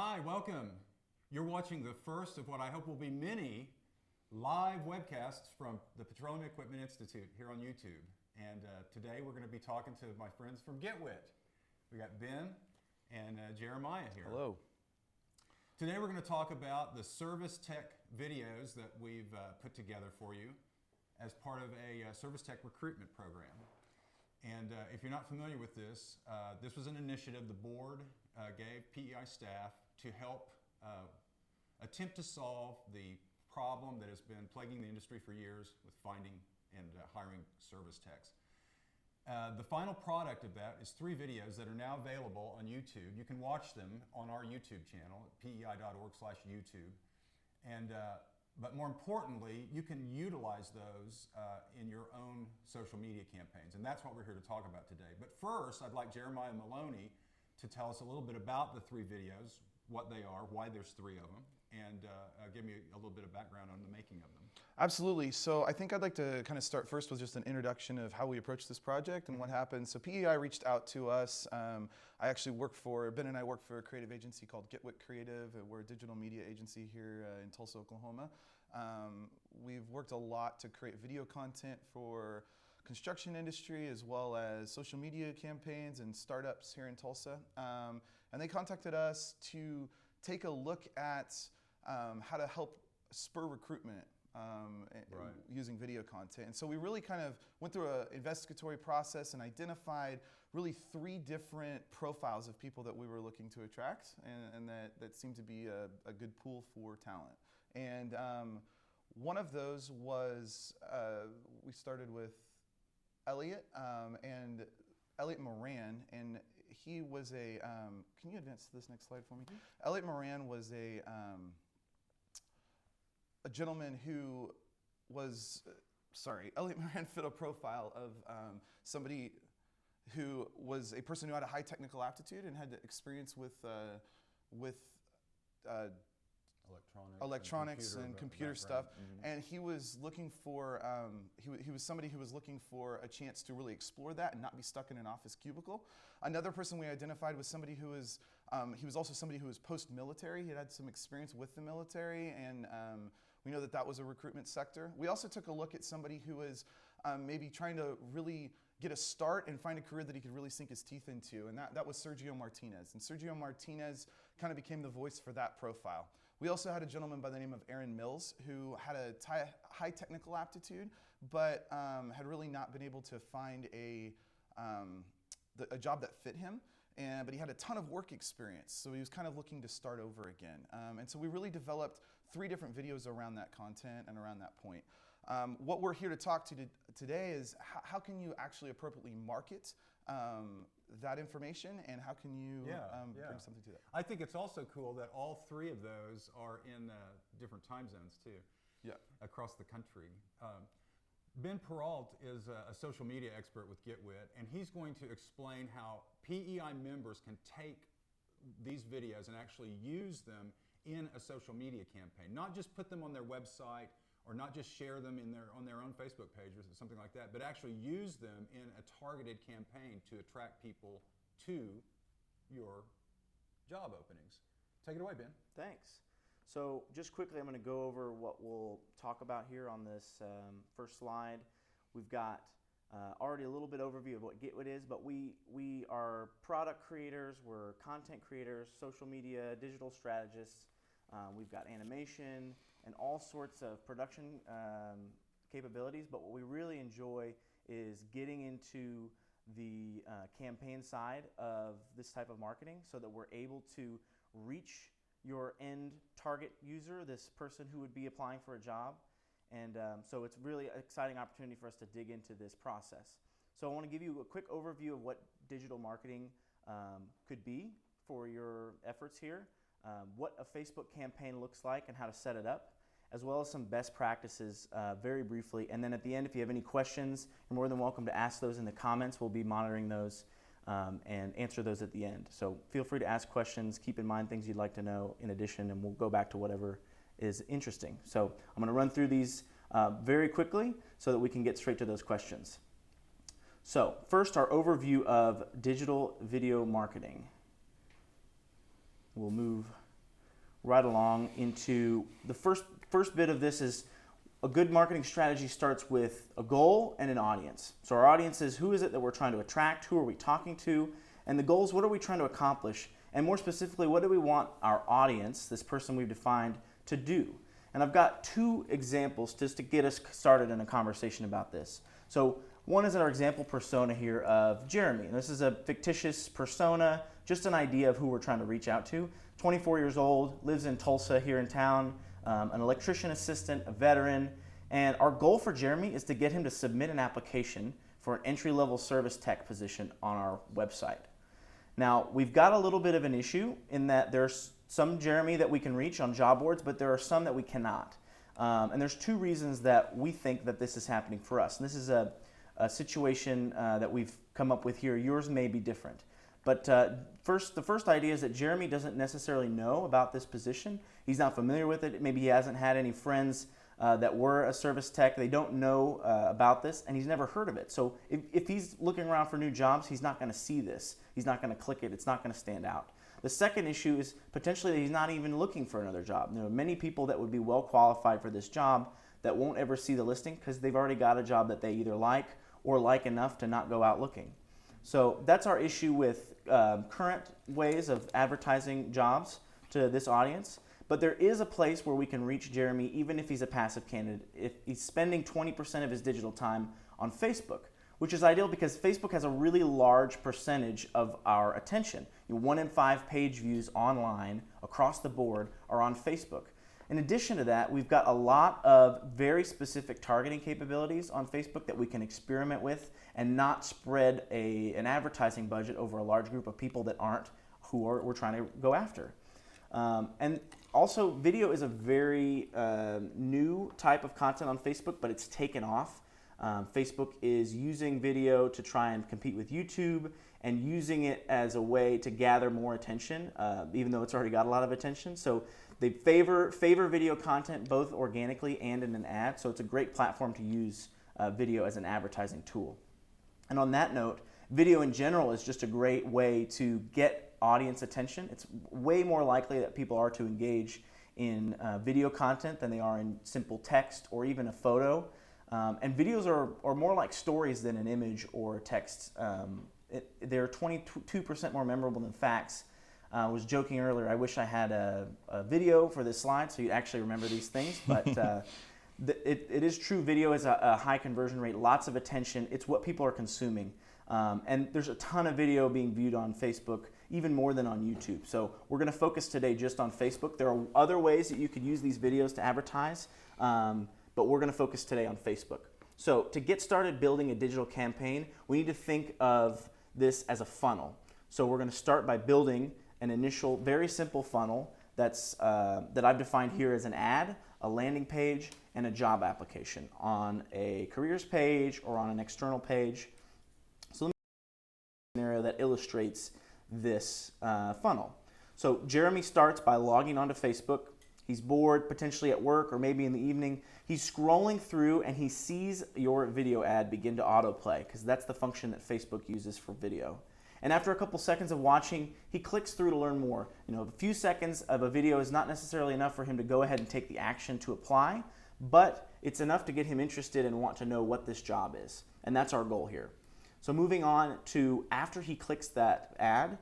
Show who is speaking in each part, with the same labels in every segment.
Speaker 1: Hi, welcome. You're watching the first of what I hope will be many live webcasts from the Petroleum Equipment Institute here on YouTube. And today we're going to be talking to my friends from GetWit. We got Ben and Jeremiah here.
Speaker 2: Hello.
Speaker 1: Today we're going to talk about the service tech videos that we've put together for you as part of a service tech recruitment program. And if you're not familiar with this, this was an initiative the board gave PEI staff to help attempt to solve the problem that has been plaguing the industry for years with finding and hiring service techs. The final product of that is 3 videos that are now available on YouTube. You can watch them on our YouTube channel at pei.org/YouTube. And but more importantly, you can utilize those in your own social media campaigns. And that's what we're here to talk about today. But first, I'd like Jeremiah Maloney to tell us a little bit about the 3 videos, what they are, why there's 3 of them, and give me a little bit of background on the making of them.
Speaker 2: Absolutely. So I think I'd like to kind of start first with just an introduction of how we approached this project and what happened. So PEI reached out to us. I actually Ben and I work for a creative agency called GetWit Creative. We're a digital media agency here in Tulsa, Oklahoma. We've worked a lot to create video content for construction industry as well as social media campaigns and startups here in Tulsa. And they contacted us to take a look at how to help spur recruitment using video content. And so we really kind of went through an investigatory process and identified really 3 different profiles of people that we were looking to attract and that seemed to be a good pool for talent. And one of those was, we started with Elliot and Elliot Moran, and he was can you advance to this next slide for me? Mm-hmm. Elliot Moran was a gentleman who was, Elliot Moran fit a profile of somebody who was a person who had a high technical aptitude and had experience with electronics and computer stuff. Mm-hmm. And he was looking for, he was somebody who was looking for a chance to really explore that and not be stuck in an office cubicle. Another person we identified was somebody who was, he was also somebody who was post-military. He had some experience with the military, and we know that that was a recruitment sector. We also took a look at somebody who was maybe trying to really get a start and find a career that he could really sink his teeth into, and that was Sergio Martinez. And Sergio Martinez kind of became the voice for that profile. We also had a gentleman by the name of Aaron Mills who had a high technical aptitude, but had really not been able to find a job that fit him. But he had a ton of work experience, so he was kind of looking to start over again. And so we really developed 3 different videos around that content and around that point. What we're here to talk to today is how can you actually appropriately market that information, and how can you bring something to that?
Speaker 1: I think it's also cool that all 3 of those are in different time zones too, across the country. Ben Peralt is a social media expert with GetWit, and he's going to explain how PEI members can take these videos and actually use them in a social media campaign, not just put them on their website or not just share them on their own Facebook page or something like that, but actually use them in a targeted campaign to attract people to your job openings. Take it away, Ben.
Speaker 3: Thanks. So just quickly, I'm going to go over what we'll talk about here on this first slide. We've got already a little bit overview of what GetWit is, but we are product creators, we're content creators, social media, digital strategists. We've got animation and all sorts of production capabilities, but what we really enjoy is getting into the campaign side of this type of marketing so that we're able to reach your end target user, this person who would be applying for a job. And so it's really an exciting opportunity for us to dig into this process. So I want to give you a quick overview of what digital marketing could be for your efforts here, what a Facebook campaign looks like and how to set it up, as well as some best practices very briefly. And then at the end, if you have any questions, you're more than welcome to ask those in the comments. We'll be monitoring those and answer those at the end. So feel free to ask questions, keep in mind things you'd like to know in addition, and we'll go back to whatever is interesting. So I'm going to run through these very quickly so that we can get straight to those questions. So first, our overview of digital video marketing. We'll move right along into the first bit of this. Is a good marketing strategy starts with a goal and an audience. So our audience is, who is it that we're trying to attract? Who are we talking to? And the goals, what are we trying to accomplish? And more specifically, what do we want our audience, this person we've defined, to do? And I've got two examples just to get us started in a conversation about this. So one is our example persona here of Jeremy. And this is a fictitious persona, just an idea of who we're trying to reach out to. 24 years old, lives in Tulsa here in town, an electrician assistant, a veteran, and our goal for Jeremy is to get him to submit an application for an entry-level service tech position on our website. Now, we've got a little bit of an issue in that there's some Jeremy that we can reach on job boards, but there are some that we cannot. And there's two reasons that we think that this is happening for us. And this is a situation that we've come up with here. Yours may be different. But the first idea is that Jeremy doesn't necessarily know about this position. He's not familiar with it. Maybe he hasn't had any friends that were a service tech. They don't know about this, and he's never heard of it. So if he's looking around for new jobs, he's not going to see this. He's not going to click it. It's not going to stand out. The second issue is potentially that he's not even looking for another job. There are many people that would be well qualified for this job that won't ever see the listing because they've already got a job that they either like or like enough to not go out looking. So that's our issue with current ways of advertising jobs to this audience. But there is a place where we can reach Jeremy even if he's a passive candidate, if he's spending 20% of his digital time on Facebook, which is ideal because Facebook has a really large percentage of our attention. 1 in 5 page views online across the board are on Facebook. In addition to that, we've got a lot of very specific targeting capabilities on Facebook that we can experiment with and not spread an advertising budget over a large group of people that aren't who we're trying to go after. And also, video is a very new type of content on Facebook, but it's taken off. Facebook is using video to try and compete with YouTube and using it as a way to gather more attention, even though it's already got a lot of attention. So they favor video content both organically and in an ad, so it's a great platform to use video as an advertising tool. And on that note, video in general is just a great way to get audience attention. It's way more likely that people are to engage in video content than they are in simple text or even a photo. And videos are more like stories than an image or text. They're 22% more memorable than facts. I was joking earlier, I wish I had a video for this slide so you'd actually remember these things, but it is true, video is a high conversion rate, lots of attention. It's what people are consuming. And there's a ton of video being viewed on Facebook, even more than on YouTube. So we're going to focus today just on Facebook. There are other ways that you could use these videos to advertise, but we're going to focus today on Facebook. So to get started building a digital campaign, we need to think of this as a funnel. So we're going to start by building an initial, very simple funnel that I've defined here as an ad, a landing page, and a job application on a careers page or on an external page. So let me give you a scenario that illustrates this funnel. So Jeremy starts by logging onto Facebook. He's bored, potentially at work or maybe in the evening. He's scrolling through and he sees your video ad begin to autoplay because that's the function that Facebook uses for video. And after a couple seconds of watching, he clicks through to learn more. A few seconds of a video is not necessarily enough for him to go ahead and take the action to apply, but it's enough to get him interested and want to know what this job is. And that's our goal here. So moving on to after he clicks that ad,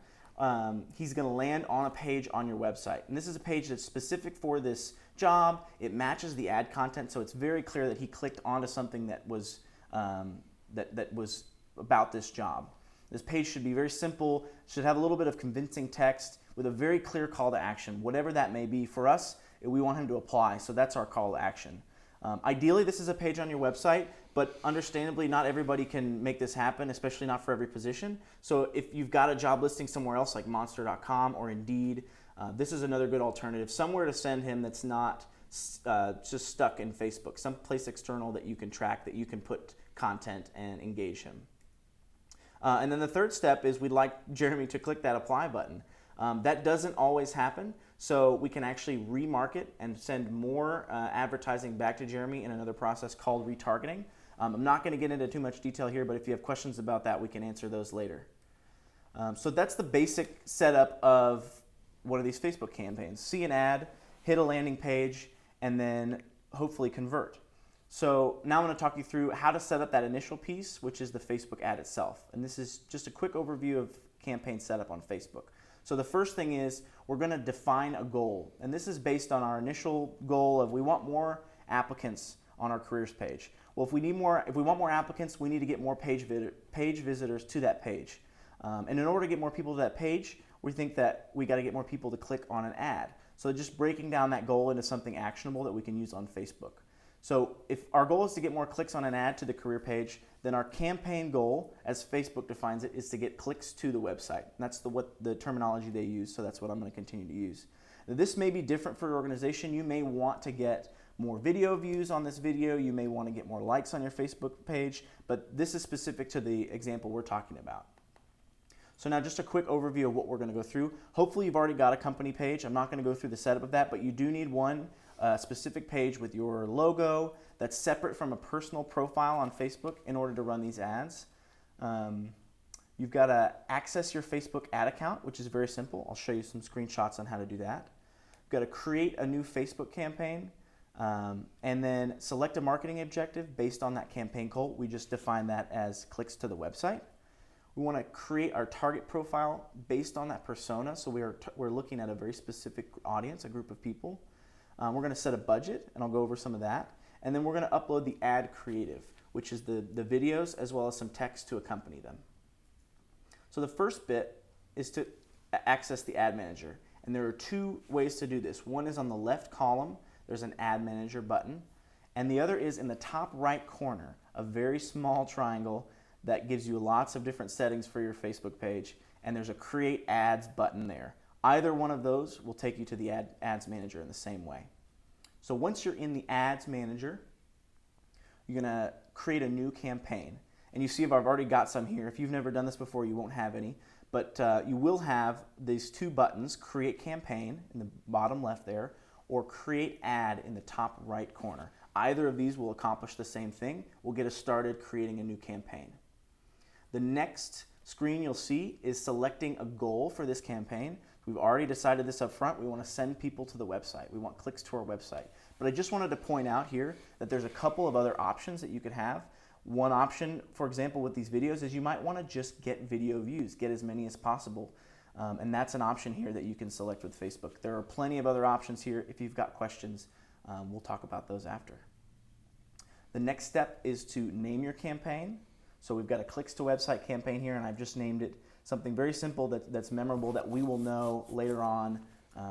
Speaker 3: he's going to land on a page on your website. And this is a page that's specific for this job. It matches the ad content, so it's very clear that he clicked onto something that was about this job. This page should be very simple, should have a little bit of convincing text with a very clear call to action, whatever that may be. For us, we want him to apply, so that's our call to action. Ideally, this is a page on your website, but understandably, not everybody can make this happen, especially not for every position. So if you've got a job listing somewhere else like monster.com or Indeed, this is another good alternative, somewhere to send him that's not just stuck in Facebook, some place external that you can track, that you can put content and engage him. And then the third step is we'd like Jeremy to click that apply button. That doesn't always happen, so we can actually remarket and send more advertising back to Jeremy in another process called retargeting. I'm not going to get into too much detail here, but if you have questions about that, we can answer those later. So that's the basic setup of one of these Facebook campaigns. See an ad, hit a landing page, and then hopefully convert. So now I'm going to talk you through how to set up that initial piece, which is the Facebook ad itself. And this is just a quick overview of campaign setup on Facebook. So the first thing is we're going to define a goal. And this is based on our initial goal of we want more applicants on our careers page. Well, if we want more applicants, we need to get more page visitors to that page. And in order to get more people to that page, we think that we got to get more people to click on an ad. So just breaking down that goal into something actionable that we can use on Facebook. So if our goal is to get more clicks on an ad to the career page, then our campaign goal, as Facebook defines it, is to get clicks to the website. And that's what the terminology they use, so that's what I'm going to continue to use. Now, this may be different for your organization. You may want to get more video views on this video. You may want to get more likes on your Facebook page, but this is specific to the example we're talking about. So now just a quick overview of what we're going to go through. Hopefully you've already got a company page. I'm not going to go through the setup of that, but you do need one specific page with your logo that's separate from a personal profile on Facebook in order to run these ads. You've got to access your Facebook ad account, which is very simple. I'll show you some screenshots on how to do that. You've got to create a new Facebook campaign and then select a marketing objective based on that campaign goal. We just define that as clicks to the website. We want to create our target profile based on that persona. So we're looking at a very specific audience, a group of people. We're going to set a budget, and I'll go over some of that. And then we're going to upload the ad creative, which is the videos as well as some text to accompany them. So the first bit is to access the ad manager. And there are two ways to do this. One is on the left column, there's an ad manager button. And the other is in the top right corner, a very small triangle that gives you lots of different settings for your Facebook page. And there's a create ads button there. Either one of those will take you to the ads manager in the same way. So once you're in the ads manager, you're going to create a new campaign. And you see I've already got some here. If you've never done this before, you won't have any. But you will have these two buttons, create campaign in the bottom left there, or create ad in the top right corner. Either of these will accomplish the same thing. We'll get us started creating a new campaign. The next screen you'll see is selecting a goal for this campaign. We've already decided this up front. We want to send people to the website. We want clicks to our website. But I just wanted to point out here that there's a couple of other options that you could have. One option, for example, with these videos is you might want to just get video views, get as many as possible. And that's an option here that you can select with Facebook. There are plenty of other options here. If you've got questions, we'll talk about those after. The next step is to name your campaign. So we've got a clicks to website campaign here, and I've just named it something very simple that's memorable that we will know later on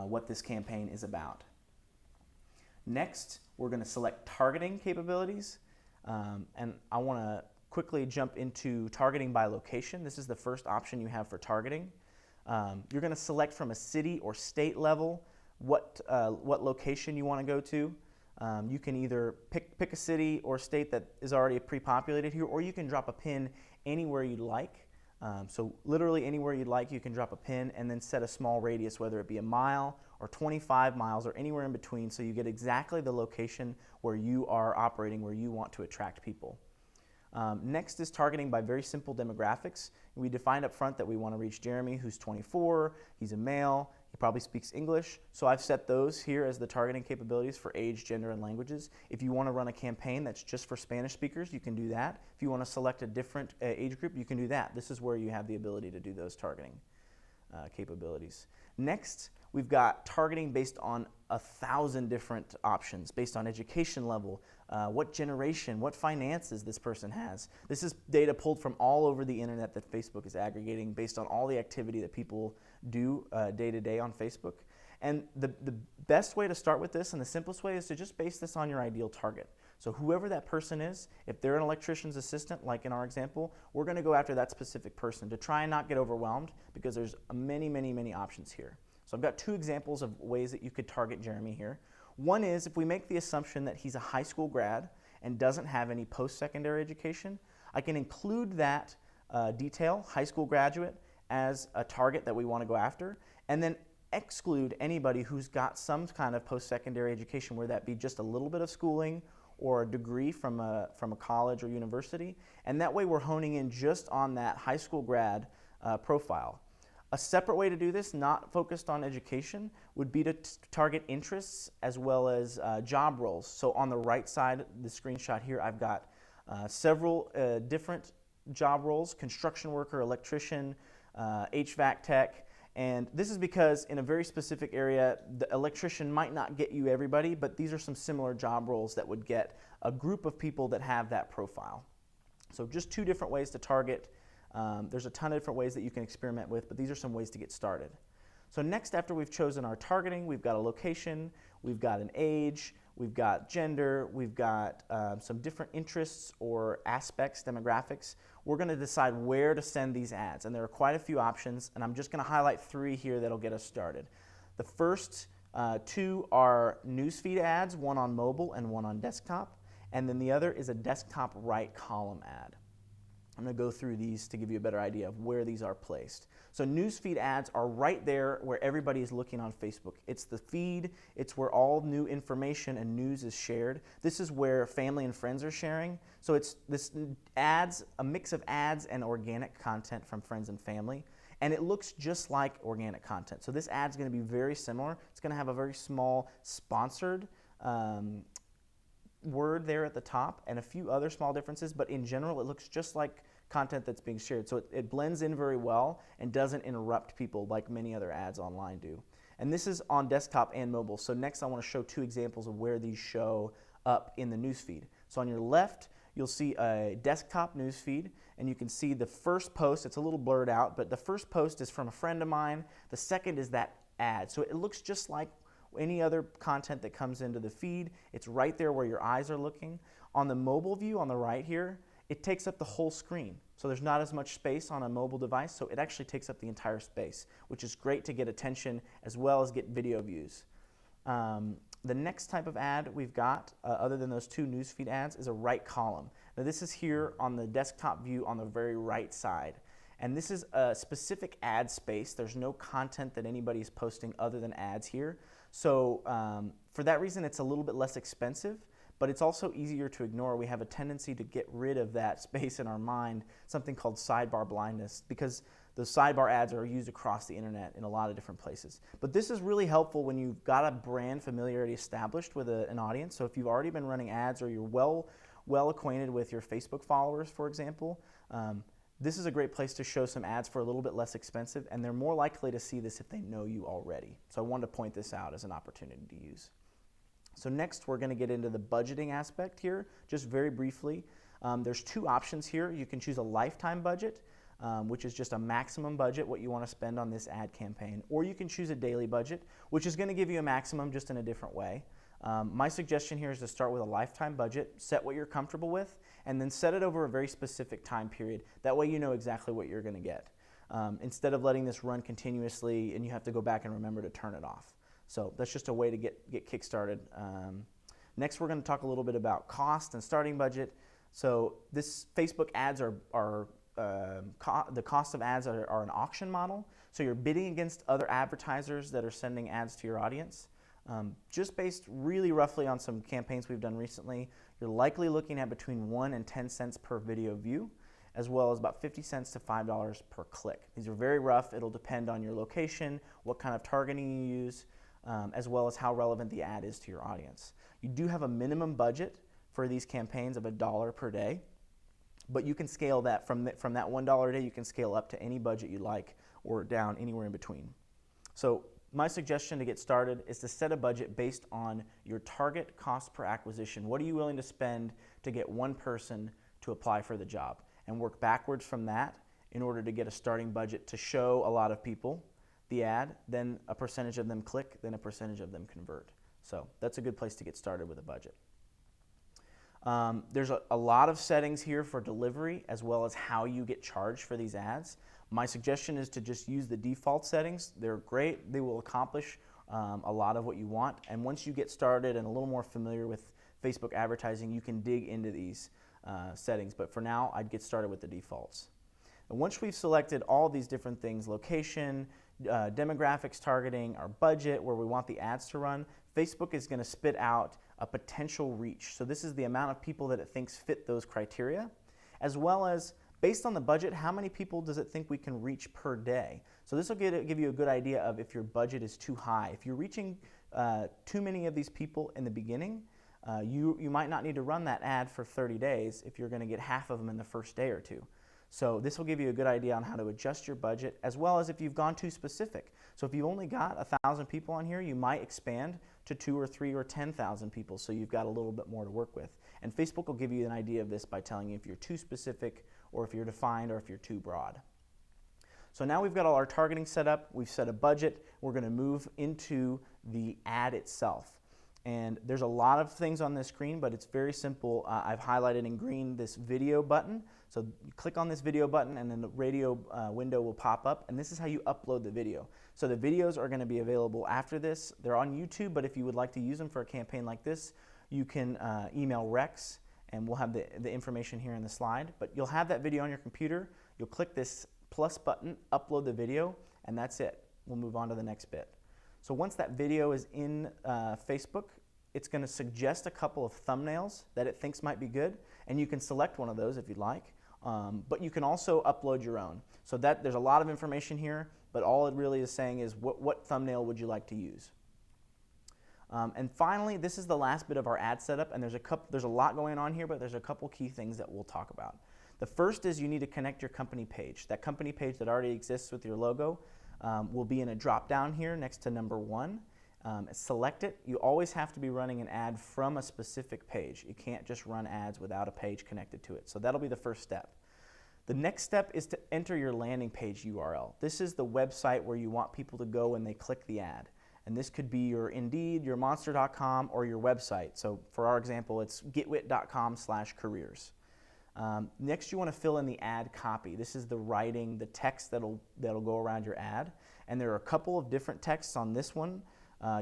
Speaker 3: what this campaign is about. Next, we're going to select targeting capabilities. And I want to quickly jump into targeting by location. This is the first option you have for targeting. You're going to select from a city or state level what location you want to go to. You can either pick a city or state that is already pre-populated here, or you can drop a pin anywhere you'd like. So literally anywhere you'd like, you can drop a pin and then set a small radius, whether it be a mile or 25 miles or anywhere in between, so you get exactly the location where you are operating, where you want to attract people. Next is targeting by very simple demographics. We defined up front that we want to reach Jeremy, who's 24, he's a male, he probably speaks English. So I've set those here as the targeting capabilities for age, gender, and languages. If you want to run a campaign that's just for Spanish speakers, you can do that. If you want to select a different age group, you can do that. This is where you have the ability to do those targeting capabilities. Next, we've got targeting based on 1,000 different options, based on education level, what generation, what finances this person has. This is data pulled from all over the internet that Facebook is aggregating based on all the activity that people do day to day on Facebook. And the best way to start with this and the simplest way is to just base this on your ideal target. So whoever that person is, if they're an electrician's assistant, like in our example, we're going to go after that specific person to try and not get overwhelmed, because there's many, many, many options here. So I've got two examples of ways that you could target Jeremy here. One is if we make the assumption that he's a high school grad and doesn't have any post-secondary education, I can include that detail, high school graduate, as a target that we want to go after, and then exclude anybody who's got some kind of post-secondary education, where that be just a little bit of schooling or a degree from a college or university. And that way we're honing in just on that high school grad profile. A separate way to do this, not focused on education, would be to target interests as well as job roles. So on the right side, the screenshot here, I've got several different job roles: construction worker, electrician, HVAC tech. And this is because in a very specific area, the electrician might not get you everybody, but these are some similar job roles that would get a group of people that have that profile. So just two different ways to target. There's a ton of different ways that you can experiment with, but these are some ways to get started. So next, after we've chosen our targeting, we've got a location, we've got an age, we've got gender, we've got some different interests or aspects, demographics. We're going to decide where to send these ads, and there are quite a few options, and I'm just going to highlight 3 here that'll get us started. The first 2 are newsfeed ads, one on mobile and one on desktop, and then the other is a desktop right column ad. I'm going to go through these to give you a better idea of where these are placed. So newsfeed ads are right there where everybody is looking on Facebook. It's the feed, it's where all new information and news is shared. This is where family and friends are sharing. So it's this ads, a mix of ads and organic content from friends and family. And it looks just like organic content. So this ad's going to be very similar. It's going to have a very small sponsored word there at the top and a few other small differences, but in general it looks just like content that's being shared. So it blends in very well and doesn't interrupt people like many other ads online do. And this is on desktop and mobile. So next I want to show 2 examples of where these show up in the newsfeed. So on your left you'll see a desktop newsfeed, and you can see the first post. It's a little blurred out, but the first post is from a friend of mine. The second is that ad. So it looks just like any other content that comes into the feed. It's right there where your eyes are looking. On the mobile view on the right here, it takes up the whole screen. So there's not as much space on a mobile device, so it actually takes up the entire space, which is great to get attention as well as get video views. The next type of ad we've got, other than those 2 newsfeed ads, is a right column. Now this is here on the desktop view on the very right side. And this is a specific ad space. There's no content that anybody is posting other than ads here. So for that reason, it's a little bit less expensive, but it's also easier to ignore. We have a tendency to get rid of that space in our mind, something called sidebar blindness, because those sidebar ads are used across the internet in a lot of different places. But this is really helpful when you've got a brand familiarity established with an audience. So if you've already been running ads or you're well acquainted with your Facebook followers, for example, this is a great place to show some ads for a little bit less expensive, and they're more likely to see this if they know you already. So I wanted to point this out as an opportunity to use. So next we're going to get into the budgeting aspect here, just very briefly. There's 2 options here. You can choose a lifetime budget, which is just a maximum budget, what you want to spend on this ad campaign, or you can choose a daily budget, which is going to give you a maximum just in a different way. My suggestion here is to start with a lifetime budget, set what you're comfortable with, and then set it over a very specific time period. That way you know exactly what you're going to get. Instead of letting this run continuously and you have to go back and remember to turn it off. So that's just a way to get kick-started. Next we're going to talk a little bit about cost and starting budget. So this Facebook ads the cost of ads are an auction model. So you're bidding against other advertisers that are sending ads to your audience. Just based really roughly on some campaigns we've done recently, you're likely looking at between 1 and 10 cents per video view, as well as about 50 cents to $5 per click. These are very rough. It'll depend on your location, what kind of targeting you use, as well as how relevant the ad is to your audience. You do have a minimum budget for these campaigns of $1 per day, but you can scale that from that $1 a day, you can scale up to any budget you like or down anywhere in between. So my suggestion to get started is to set a budget based on your target cost per acquisition. What are you willing to spend to get one person to apply for the job? And work backwards from that in order to get a starting budget to show a lot of people the ad, then a percentage of them click, then a percentage of them convert. So that's a good place to get started with a budget. There's a lot of settings here for delivery as well as how you get charged for these ads. My suggestion is to just use the default settings. They're great. They will accomplish a lot of what you want. And once you get started and a little more familiar with Facebook advertising, you can dig into these settings. But for now, I'd get started with the defaults. And once we've selected all these different things, location, demographics targeting, our budget, where we want the ads to run, Facebook is going to spit out a potential reach. So this is the amount of people that it thinks fit those criteria, as well as based on the budget, how many people does it think we can reach per day? So this will give you a good idea of if your budget is too high. If you're reaching too many of these people in the beginning, you might not need to run that ad for 30 days if you're going to get half of them in the first day or two. So this will give you a good idea on how to adjust your budget, as well as if you've gone too specific. So if you've only got 1,000 people on here, you might expand to 2 or 3 or 10,000 people, so you've got a little bit more to work with. And Facebook will give you an idea of this by telling you if you're too specific, or if you're defined, or if you're too broad. So now we've got all our targeting set up, we've set a budget, we're going to move into the ad itself. And there's a lot of things on this screen, but it's very simple. I've highlighted in green this video button. So you click on this video button and then the radio window will pop up, and this is how you upload the video. So the videos are going to be available after this. They're on YouTube, but if you would like to use them for a campaign like this, you can email Rex, and we'll have the information here in the slide. But you'll have that video on your computer. You'll click this plus button, upload the video, and that's it. We'll move on to the next bit. So once that video is in Facebook, it's going to suggest a couple of thumbnails that it thinks might be good, and you can select one of those if you'd like. But you can also upload your own. So there's a lot of information here, but all it really is saying is what thumbnail would you like to use. And finally, this is the last bit of our ad setup, and there's a lot going on here, but there's a couple key things that we'll talk about. The first is you need to connect your company page. That company page that already exists with your logo will be in a drop down here next to number 1. Select it. You always have to be running an ad from a specific page. You can't just run ads without a page connected to it. So that'll be the first step. The next step is to enter your landing page URL. This is the website where you want people to go when they click the ad. And this could be your Indeed, your Monster.com, or your website. So for our example, it's getwit.com/careers. Next, you want to fill in the ad copy. This is the writing, the text that'll go around your ad. And there are a couple of different texts on this one.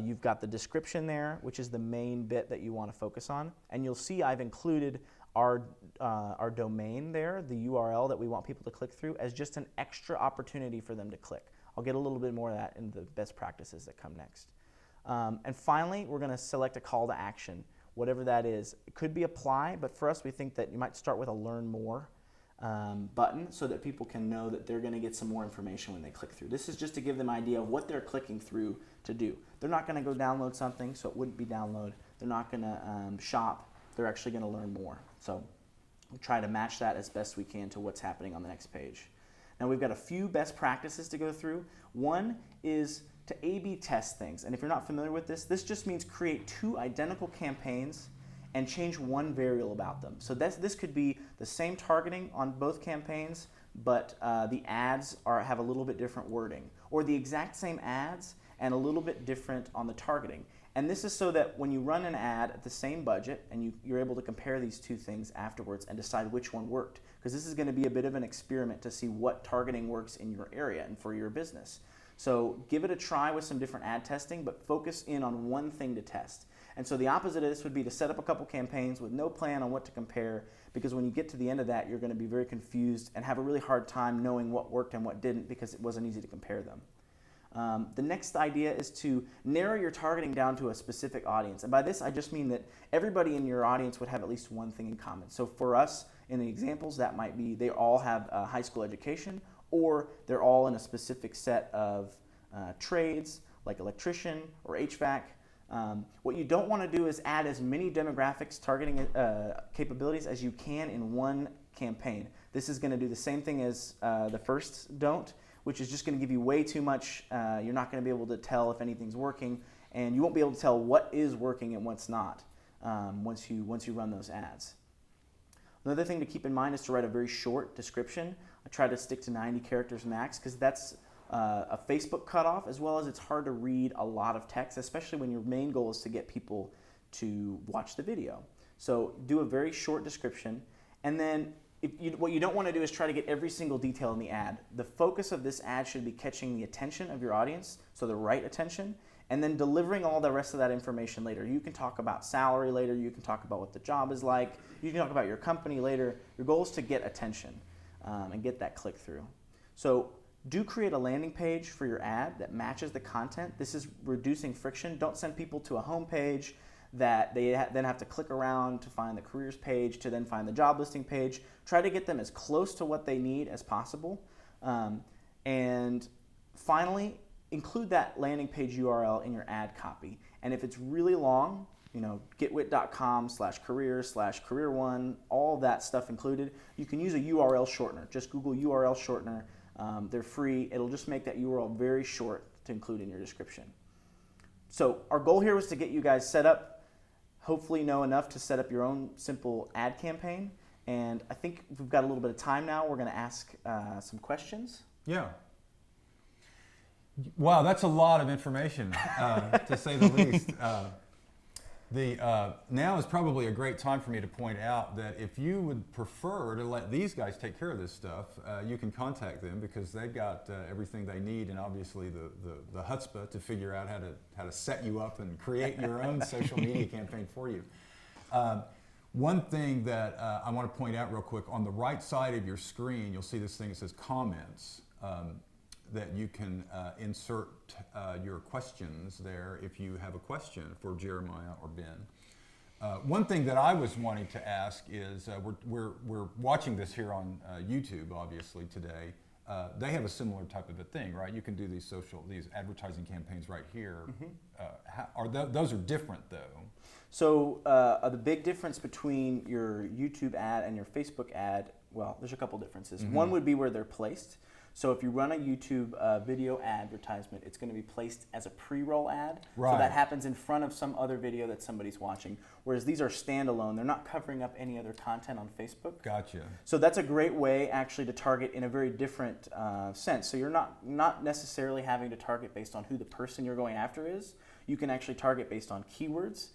Speaker 3: You've got the description there, which is the main bit that you want to focus on. And you'll see I've included our domain there, the URL that we want people to click through, as just an extra opportunity for them to click. I'll get a little bit more of that in the best practices that come next. And finally, we're going to select a call to action, whatever that is. It could be apply, but for us, we think that you might start with a learn more button so that people can know that they're going to get some more information when they click through. This is just to give them an idea of what they're clicking through to do. They're not going to go download something, so it wouldn't be download. They're not going to shop. They're actually going to learn more. So we'll try to match that as best we can to what's happening on the next page. Now we've got a few best practices to go through. One is to A/B test things. And if you're not familiar with this, this just means create 2 identical campaigns and change one variable about them. So this could be the same targeting on both campaigns, but the ads have a little bit different wording, or the exact same ads and a little bit different on the targeting. And this is so that when you run an ad at the same budget, and you're able to compare these 2 things afterwards and decide which one worked, because this is going to be a bit of an experiment to see what targeting works in your area and for your business. So give it a try with some different ad testing, but focus in on one thing to test. And so the opposite of this would be to set up a couple campaigns with no plan on what to compare, because when you get to the end of that, you're going to be very confused and have a really hard time knowing what worked and what didn't, because it wasn't easy to compare them. The next idea is to narrow your targeting down to a specific audience. And by this, I just mean that everybody in your audience would have at least one thing in common. So for us, in the examples, that might be they all have a high school education, or they're all in a specific set of trades, like electrician or HVAC. What you don't want to do is add as many demographics targeting capabilities as you can in one campaign. This is going to do the same thing as the first don't, which is just going to give you way too much. You're not going to be able to tell if anything's working, and you won't be able to tell what is working and what's not once you run those ads. Another thing to keep in mind is to write a very short description. I try to stick to 90 characters max, because that's a Facebook cutoff, as well as it's hard to read a lot of text, especially when your main goal is to get people to watch the video. So do a very short description, and then what you don't want to do is try to get every single detail in the ad. The focus of this ad should be catching the attention of your audience, so the right attention, and then delivering all the rest of that information later. You can talk about salary later, you can talk about what the job is like, you can talk about your company later. Your goal is to get attention and get that click through. So do create a landing page for your ad that matches the content. This is reducing friction. Don't send people to a home page that they then have to click around to find the careers page, to then find the job listing page. Try to get them as close to what they need as possible. And finally, include that landing page URL in your ad copy. And if it's really long, getwit.com/careers/career1, all that stuff included, you can use a URL shortener. Just Google URL shortener. They're free. It'll just make that URL very short to include in your description. So our goal here was to get you guys set up, hopefully know enough to set up your own simple ad campaign. And I think we've got a little bit of time now. We're going to ask some questions.
Speaker 1: Yeah. Wow, that's a lot of information, to say the least. Now is probably a great time for me to point out that if you would prefer to let these guys take care of this stuff, you can contact them because they've got everything they need, and obviously the chutzpah to figure out how to set you up and create your own social media campaign for you. One thing that I want to point out real quick, on the right side of your screen, you'll see this thing that says comments, that you can insert your questions there if you have a question for Jeremiah or Ben. One thing that I was wanting to ask is, we're watching this here on YouTube, obviously, today. They have a similar type of a thing, right? You can do these advertising campaigns right here. Those are different, though.
Speaker 3: So the big difference between your YouTube ad and your Facebook ad, well, there's a couple differences. One would be where they're placed. So if you run a YouTube video advertisement, it's going to be placed as a pre-roll ad.
Speaker 1: Right.
Speaker 3: So that happens in front of some other video that somebody's watching. Whereas these are standalone. They're not covering up any other content on Facebook.
Speaker 1: Gotcha.
Speaker 3: So that's a great way actually to target in a very different sense. So you're not necessarily having to target based on who the person you're going after is. You can actually target based on keywords.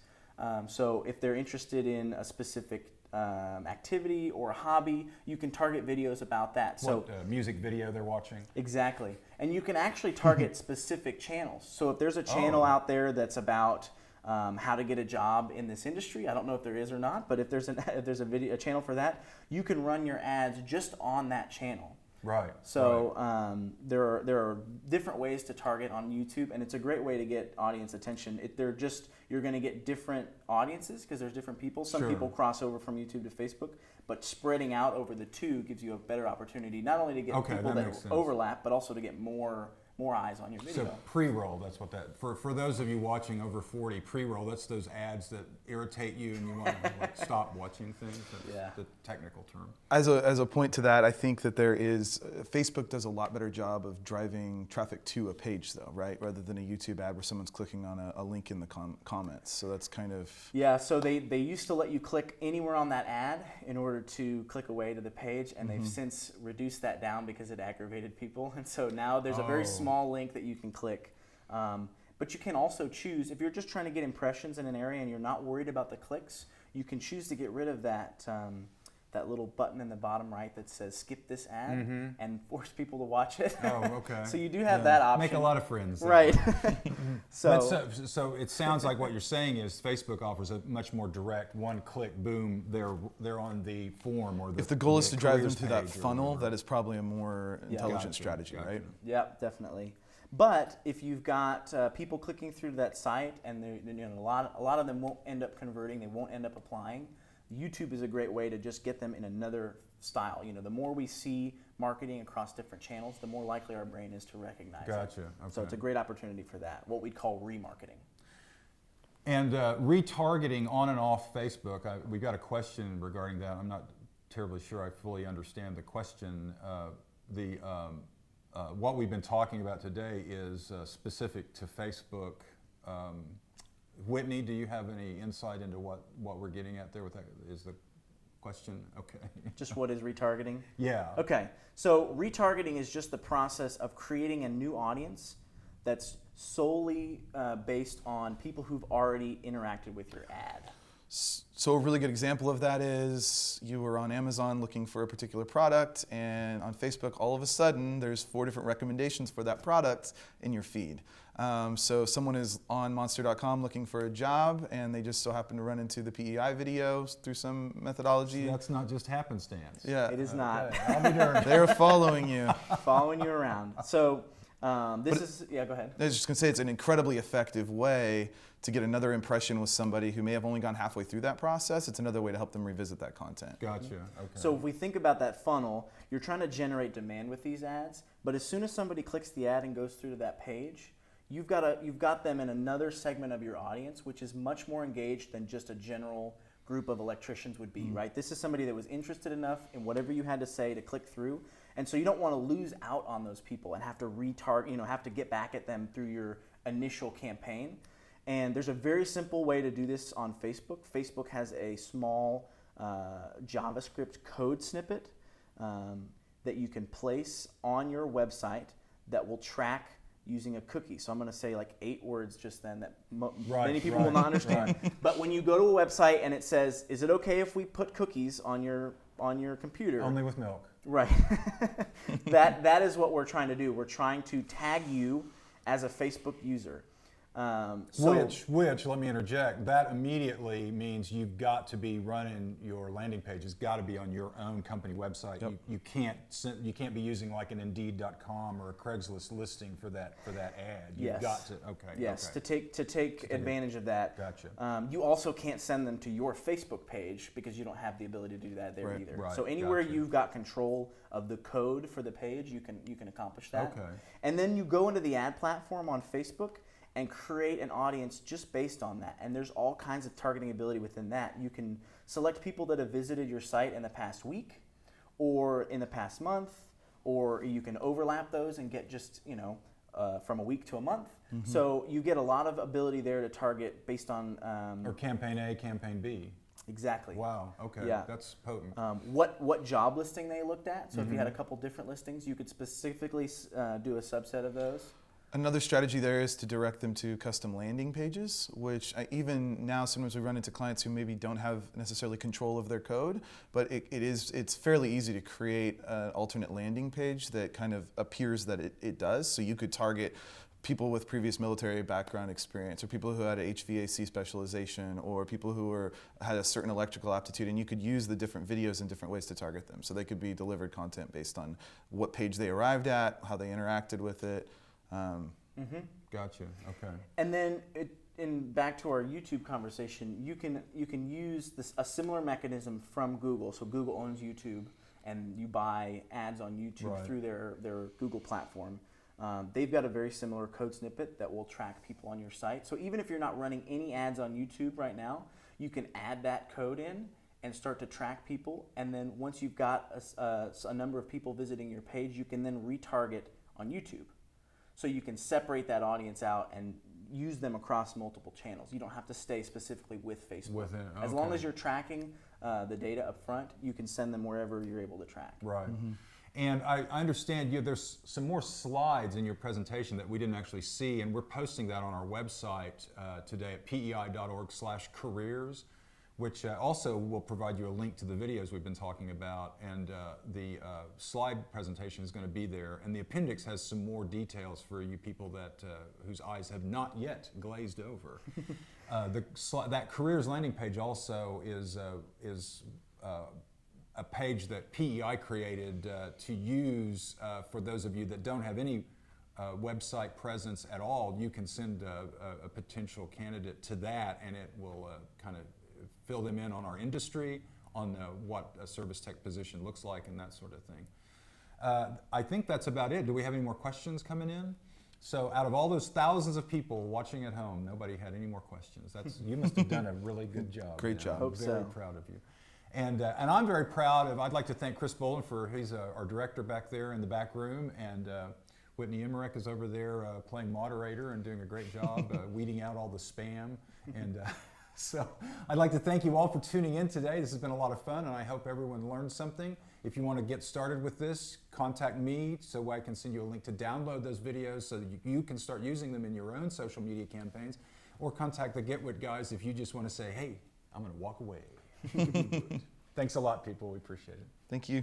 Speaker 3: So if they're interested in a specific activity or a hobby, you can target videos about that.
Speaker 1: What music video they're watching?
Speaker 3: Exactly. And you can actually target specific channels. So if there's a channel out there that's about how to get a job in this industry, I don't know if there is or not, but if there's a channel for that, you can run your ads just on that channel.
Speaker 1: Right.
Speaker 3: So there are different ways to target on YouTube, and it's a great way to get audience attention. You're going to get different audiences because there's different people. Some people cross over from YouTube to Facebook, but spreading out over the two gives you a better opportunity not only to get people that overlap, but also to get more eyes on your video.
Speaker 1: So pre-roll, that's what that, for those of you watching over 40, pre-roll, that's those ads that irritate you and you want to stop watching things. That's the technical term.
Speaker 2: As a point to that, I think that Facebook does a lot better job of driving traffic to a page though, right? Rather than a YouTube ad where someone's clicking on a link in the comments. So that's kind of...
Speaker 3: Yeah, so they used to let you click anywhere on that ad in order to click away to the page, and they've since reduced that down because it aggravated people. And so now there's a very small link that you can click. But you can also choose, if you're just trying to get impressions in an area and you're not worried about the clicks, you can choose to get rid of that little button in the bottom right that says skip this ad and force people to watch it.
Speaker 1: Oh, okay.
Speaker 3: So you do have that option.
Speaker 1: Make a lot of friends.
Speaker 3: Right.
Speaker 1: So it sounds like what you're saying is Facebook offers a much more direct one-click, boom, they're on the form or the...
Speaker 2: If the goal is to drive them
Speaker 1: careers
Speaker 2: to that
Speaker 1: page or
Speaker 2: that
Speaker 1: whatever.
Speaker 2: is probably a more intelligent strategy, right?
Speaker 3: Yep, definitely. But if you've got people clicking through that site and a lot of them won't end up converting, they won't end up applying, YouTube is a great way to just get them in another style. The more we see marketing across different channels, the more likely our brain is to recognize it.
Speaker 1: Gotcha. Okay.
Speaker 3: So it's a great opportunity for that, what we'd call remarketing.
Speaker 1: And retargeting on and off Facebook, we've got a question regarding that. I'm not terribly sure I fully understand the question. What we've been talking about today is specific to Facebook. Whitney, do you have any insight into what we're getting at there with that? Is the question? Okay.
Speaker 3: Just what is retargeting?
Speaker 1: Yeah.
Speaker 3: Okay. So retargeting is just the process of creating a new audience that's solely based on people who've already interacted with your ad.
Speaker 2: So a really good example of that is you were on Amazon looking for a particular product, and on Facebook all of a sudden there's 4 different recommendations for that product in your feed. So someone is on monster.com looking for a job, and they just so happen to run into the PEI videos through some methodology.
Speaker 1: So that's not just happenstance.
Speaker 2: Yeah.
Speaker 3: It is not.
Speaker 1: I'll be darned.
Speaker 2: They're following you.
Speaker 3: Following you around. So Yeah, go ahead.
Speaker 2: I was just going to say it's an incredibly effective way to get another impression with somebody who may have only gone halfway through that process. It's another way to help them revisit that content.
Speaker 1: Gotcha. Okay.
Speaker 3: So if we think about that funnel, you're trying to generate demand with these ads, but as soon as somebody clicks the ad and goes through to that page, you've got them in another segment of your audience, which is much more engaged than just a general group of electricians would be, right? This is somebody that was interested enough in whatever you had to say to click through. And so you don't want to lose out on those people and have to have to get back at them through your initial campaign. And there's a very simple way to do this on Facebook. Facebook has a small JavaScript code snippet that you can place on your website that will track using a cookie. So I'm going to say like 8 words just then that many people will not understand. But when you go to a website and it says, is it okay if we put cookies on your computer?
Speaker 1: Only with milk.
Speaker 3: Right. that is what we're trying to do. We're trying to tag you as a Facebook user.
Speaker 1: Which, let me interject, that immediately means you've got to be running your landing page. It's got to be on your own company website.
Speaker 2: Yep.
Speaker 1: You can't be using like an Indeed.com or a Craigslist listing for that ad. You've
Speaker 3: Yes.
Speaker 1: got to. Okay.
Speaker 3: Yes,
Speaker 1: Okay.
Speaker 3: to take advantage of that.
Speaker 1: Gotcha.
Speaker 3: You also can't send them to your Facebook page because you don't have the ability to do that there
Speaker 2: Right.
Speaker 3: either.
Speaker 1: Right.
Speaker 3: So anywhere
Speaker 1: Gotcha.
Speaker 3: you've got control of the code for the page, you can accomplish that.
Speaker 1: Okay.
Speaker 3: And then you go into the ad platform on Facebook and create an audience just based on that. And there's all kinds of targeting ability within that. You can select people that have visited your site in the past week or in the past month, or you can overlap those and get just, from a week to a month.
Speaker 2: Mm-hmm.
Speaker 3: So you get a lot of ability there to target based on...
Speaker 1: Or campaign A, campaign B.
Speaker 3: Exactly.
Speaker 1: Wow. Okay.
Speaker 3: Yeah.
Speaker 1: That's potent.
Speaker 3: What job listing they looked at. So if you had
Speaker 1: Mm-hmm.
Speaker 3: a couple different listings, you could specifically do a subset of those.
Speaker 2: Another strategy there is to direct them to custom landing pages, which even now sometimes we run into clients who maybe don't have necessarily control of their code, but it's fairly easy to create an alternate landing page that kind of appears that it does. So you could target people with previous military background experience, or people who had a HVAC specialization, or people who had a certain electrical aptitude, and you could use the different videos in different ways to target them. So they could be delivered content based on what page they arrived at, how they interacted with it.
Speaker 1: Gotcha. Okay.
Speaker 3: And then back to our YouTube conversation, you can use a similar mechanism from Google. So Google owns YouTube, and you buy ads on YouTube
Speaker 1: Right.
Speaker 3: through their Google platform. They've got a very similar code snippet that will track people on your site. So even if you're not running any ads on YouTube right now, you can add that code in and start to track people. And then once you've got a number of people visiting your page, you can then retarget on YouTube. So you can separate that audience out and use them across multiple channels. You don't have to stay specifically with Facebook. As long
Speaker 1: okay.
Speaker 3: as you're tracking the data up front, you can send them wherever you're able to track.
Speaker 1: Right. And I understand there's some more slides in your presentation that we didn't actually see, and we're posting that on our website today at pei.org/careers, which also will provide you a link to the videos we've been talking about, and the slide presentation is going to be there, and the appendix has some more details for you people whose eyes have not yet glazed over. That careers landing page also is a page that PEI created to use for those of you that don't have any website presence at all. You can send a potential candidate to that, and it will kind of fill them in on our industry, on what a service tech position looks like, and that sort of thing. I think that's about it. Do we have any more questions coming in? So out of all those thousands of people watching at home, nobody had any more questions. You must have done a really good job.
Speaker 2: Great job.
Speaker 3: Hope
Speaker 1: I'm very
Speaker 3: so.
Speaker 1: proud of you. And I'm very proud I'd like to thank Chris Boland he's our director back there in the back room, and Whitney Emmerich is over there playing moderator and doing a great job weeding out all the spam. And so I'd like to thank you all for tuning in today. This has been a lot of fun, and I hope everyone learned something. If you want to get started with this, contact me so I can send you a link to download those videos so that you can start using them in your own social media campaigns, or contact the GetWit guys if you just want to say, hey, I'm going to walk away. Thanks a lot, people. We appreciate it.
Speaker 2: Thank you.